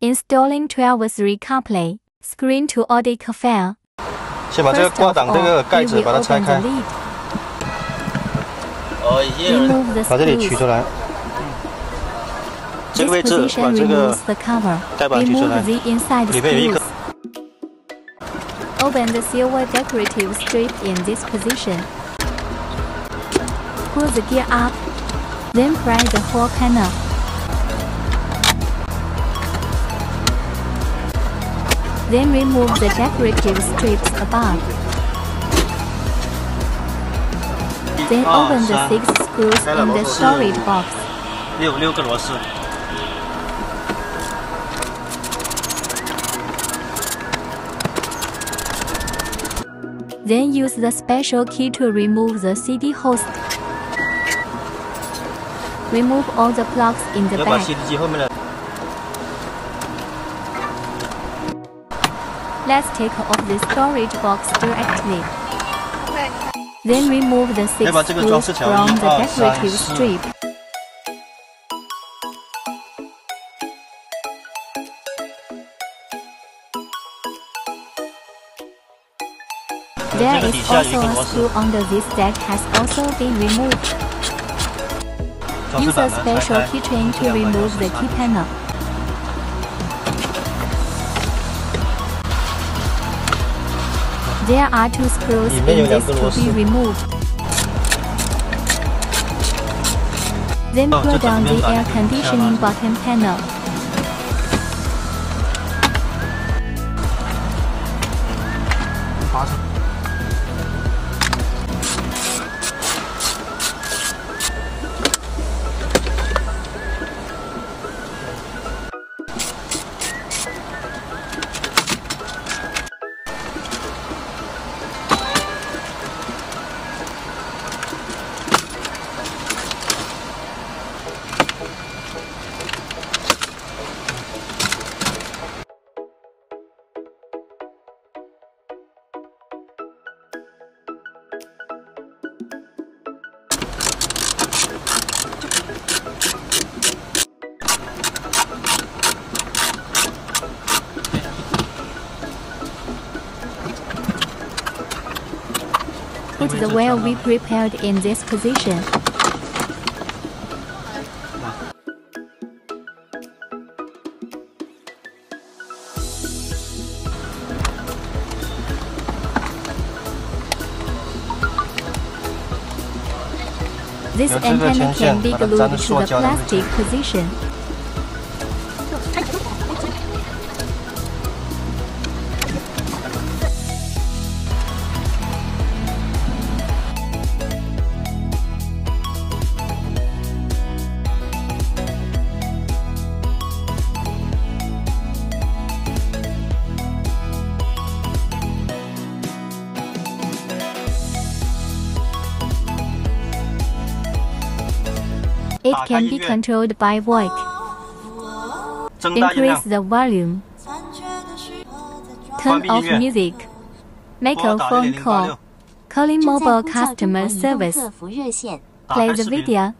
Installing 12-3 Carplay screen to Audi Carplay。先把这个挂档这个盖子把它拆开，把这里取出来。这个位置把这个盖板取出来，里面有一颗。Open the silver decorative strip in this position. Pull the gear up, then press the whole panel. Then remove the decorative strips above. Then open the 6 screws in the storage box. 六个螺丝。Then use the special key to remove the CD host. Remove all the plugs in the back. Let's take off the storage box directly. Then remove the 6 screws from the decorative strip. There is also a screw under this that has also been removed. Use a special keychain to remove the key panel. There are 2 screws in this to be removed. Then pull down the air conditioning button panel. Put the wheel we prepared in this position. This antenna can be glued to the plastic position. It can be controlled by voice. Increase the volume. Turn off music. Make a phone call. Calling mobile customer service. Play the video.